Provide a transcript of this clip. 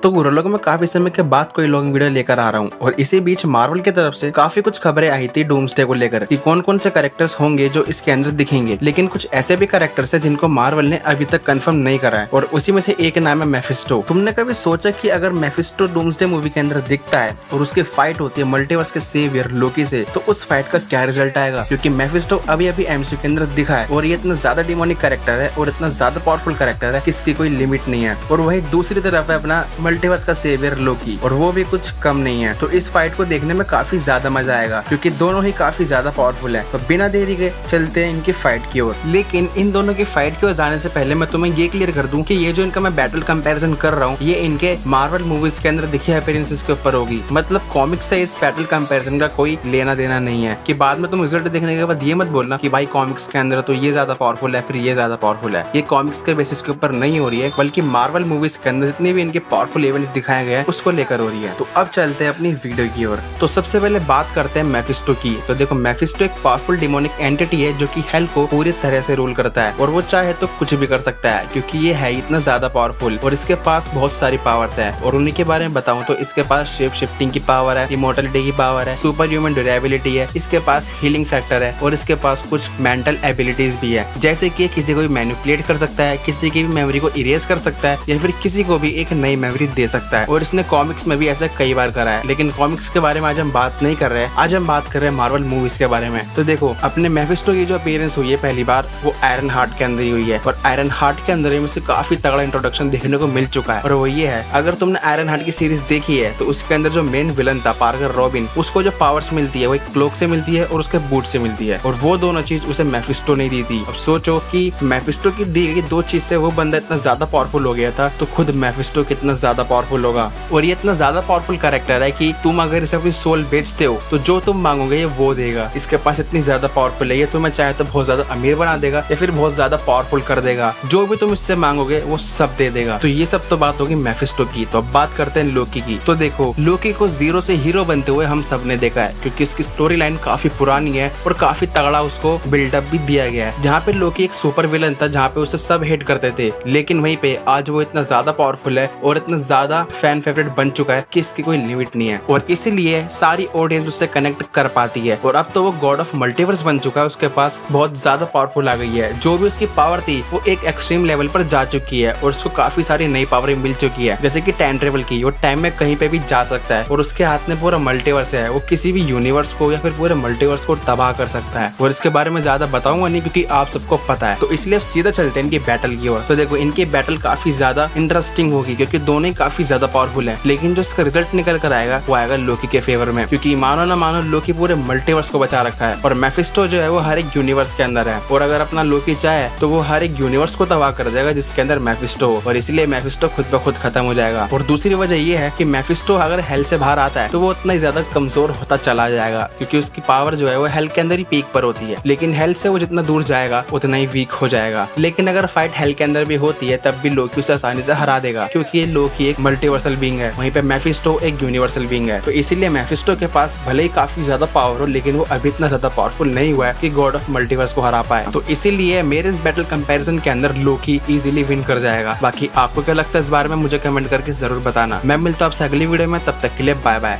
तो गुरु मैं काफी समय के बाद कोई लॉन्ग वीडियो लेकर आ रहा हूँ और इसी बीच मार्वल की तरफ से काफी कुछ खबरें आई थी डूम्सडे को लेकर कि कौन कौन से कैरेक्टर्स होंगे जो इसके अंदर दिखेंगे, लेकिन कुछ ऐसे भी कैरेक्टर्स हैं जिनको मार्वल ने अभी तक कंफर्म नहीं करा है और उसी में से एक नाम है मेफिस्टो। तुमने कभी सोचा कि अगर मेफिस्टो डूम्सडे मूवी के अंदर दिखता है और उसकी फाइट होती है मल्टीवर्स के सेवियर लोकी से, तो उस फाइट का क्या रिजल्ट आएगा? क्योंकि मेफिस्टो अभी एमसीयू के अंदर दिखा है और ये इतना ज्यादा डिमोनिक कैरेक्टर है और इतना ज्यादा पावरफुल कैरेक्टर है कि इसकी कोई लिमिट नहीं है। और वही दूसरी तरफ है अपना मल्टीवर्स का सेवियर लोकी और वो भी कुछ कम नहीं है। तो इस फाइट को देखने में काफी ज्यादा मजा आएगा क्योंकि दोनों ही काफी ज्यादा पावरफुल है। तो बिना देरी के चलते हैं इनकी फाइट की ओर। लेकिन इन दोनों की फाइट की ओर जाने से पहले मैं तुम्हें ये क्लियर कर दूं कि ये जो इनका मैं बैटल कंपैरिजन कर रहा हूँ ये इनके मार्वल मूवीज के अंदर दिखे अपीयरेंसेस के ऊपर होगी। मतलब कॉमिक्स से इस बैटल कंपैरिजन का कोई लेना देना नहीं है कि बाद में तुम रिजल्ट देखने के बाद ये मत बोलना कि भाई कॉमिक्स के अंदर तो ये ज्यादा पावरफुल है फिर ये ज्यादा पावरफुल है। ये कॉमिक्स के बेसिस के ऊपर नहीं हो रही है बल्कि मार्वल मूवीज के अंदर जितने भी इनके पावरफुल इवेंट्स दिखाए गए हैं उसको लेकर हो रही है। तो अब चलते हैं अपनी वीडियो की ओर। तो सबसे पहले बात करते हैं मेफिस्टो की। तो देखो मेफिस्टो एक पावरफुल डिमोनिक एंटिटी है जो कि हेल को पूरी तरह से रूल करता है और वो चाहे तो कुछ भी कर सकता है क्योंकि ये है इतना ज्यादा पावरफुल और इसके पास बहुत सारी पावर्स है। और उन्हीं के बारे में बताऊं तो इसके पास शेप शिफ्टिंग की पावर है, इमोर्टलिटी की पावर है, सुपर ह्यूमन ड्यूरेबिलिटी है, इसके पास हीलिंग फैक्टर है और इसके पास कुछ मेंटल एबिलिटीज भी है, जैसे कि किसी को भी मैनिपुलेट कर सकता है, किसी की भी मेमोरी को इरेज कर सकता है या फिर किसी को भी एक नई मेमोरी दे सकता है। और इसने कॉमिक्स में भी ऐसा कई बार करा है। लेकिन कॉमिक्स के बारे में आज हम बात नहीं कर रहे हैं, आज हम बात कर रहे हैं मार्वल मूवीज के बारे में। तो देखो अपने मेफिस्टो की जो अपीयरेंस हुई है पहली बार वो आयरन हार्ट के अंदर ही हुई है और आयरन हार्ट के अंदर में से काफी तगड़ा इंट्रोडक्शन देखने को मिल चुका है। और वो ये है, अगर तुमने आयरन हार्ट की सीरीज देखी है तो उसके अंदर जो मेन विलन था पार्कर रॉबिन, उसको जो पावर्स मिलती है वो एक क्लोक से मिलती है और उसके बूट से मिलती है और वो दोनों चीज उसे मेफिस्टो नहीं दी थी। अब सोचो कि मेफिस्टो की दी गई दो चीज से वो बंदा इतना ज्यादा पावरफुल हो गया था तो खुद मेफिस्टो कितना ज्यादा पावरफुल होगा। और ये इतना ज्यादा पावरफुल कैरेक्टर है कि तुम अगर इसे अपनी सोल बेचते हो तो जो तुम मांगोगे ये वो देगा। इसके पास इतनी ज्यादा पावरफुल है, ये तुम्हें चाहे तो बहुत ज्यादा अमीर बना देगा या फिर बहुत ज्यादा पावरफुल कर देगा। जो भी तुम इससे मांगोगे वो सब दे देगा। तो ये सब तो बात होगी मेफिस्टो की। तो अब बात करते हैं लोकी की। तो देखो लोकी को जीरो से हीरो बनते हुए हम सब ने देखा है क्योंकि इसकी स्टोरी लाइन काफी पुरानी है और काफी तगड़ा उसको बिल्डअप भी दिया गया है। जहाँ पे लोकी एक सुपर विलन था, जहाँ पे उसे सब हेट करते थे, लेकिन वहीं पे आज वो इतना ज्यादा पावरफुल है और इतना ज्यादा फैन फेवरेट बन चुका है कि इसकी कोई लिमिट नहीं है और इसीलिए सारी ऑडियंस उससे कनेक्ट कर पाती है। और अब तो वो गॉड ऑफ मल्टीवर्स बन चुका है, उसके पास बहुत ज्यादा पावरफुल आ गई है। जो भी उसकी पावर थी वो एक एक्सट्रीम लेवल पर जा चुकी है और उसको काफी सारी नई पावर मिल चुकी है, जैसे कि टाइम ट्रेवल की। वो टाइम में कहीं पे भी जा सकता है और उसके हाथ में पूरा मल्टीवर्स है, वो किसी भी यूनिवर्स को या फिर पूरे मल्टीवर्स को तबाह कर सकता है। और इसके बारे में ज्यादा बताऊंगा नहीं क्योंकि आप सबको पता है। तो इसलिए सीधा चलते हैं इनकी बैटल की ओर। तो देखो इनकी बैटल काफी ज्यादा इंटरेस्टिंग होगी क्योंकि दोनों ही काफी ज्यादा पावरफुल है, लेकिन जो इसका रिजल्ट निकल कर आएगा वो आएगा लोकी के फेवर में। क्योंकि मानो ना मानो लोकी पूरे मल्टीवर्स को बचा रखा है और मेफिस्टो जो है वो हर एक यूनिवर्स के अंदर है और अगर अपना लोकी चाहे तो वो हर एक यूनिवर्स को तबाह कर देगा जिसके अंदर मेफिस्टो हो और इसलिए मेफिस्टो खुद ब खुद खत्म हो जाएगा। और दूसरी वजह ये है कि मेफिस्टो अगर हेल से बाहर आता है तो वो उतना ही ज्यादा कमजोर होता चला जाएगा क्योंकि उसकी पावर जो है वो हेल के अंदर ही पीक पर होती है, लेकिन हेल से वो जितना दूर जाएगा उतना ही वीक हो जाएगा। लेकिन अगर फाइट हेल के अंदर भी होती है तब भी लोकी उसे आसानी से हरा देगा क्योंकि ये लोकी एक मल्टीवर्सल बीइंग है, वहीं पे मेफिस्टो एक यूनिवर्सल बीइंग है। तो इसीलिए मेफिस्टो के पास भले ही काफी ज्यादा पावर हो लेकिन वो अभी इतना ज्यादा पावरफुल नहीं हुआ है कि गॉड ऑफ मल्टीवर्स को हरा पाए। तो इसीलिए मेरे इस बैटल कंपैरिजन के अंदर लोकी इजीली विन कर जाएगा। बाकी आपको क्या लगता है इस बारे में मुझे कमेंट करके जरूर बताना। मैं मिलता हूं आपसे अगली वीडियो में, तब तक के लिए बाय बाय।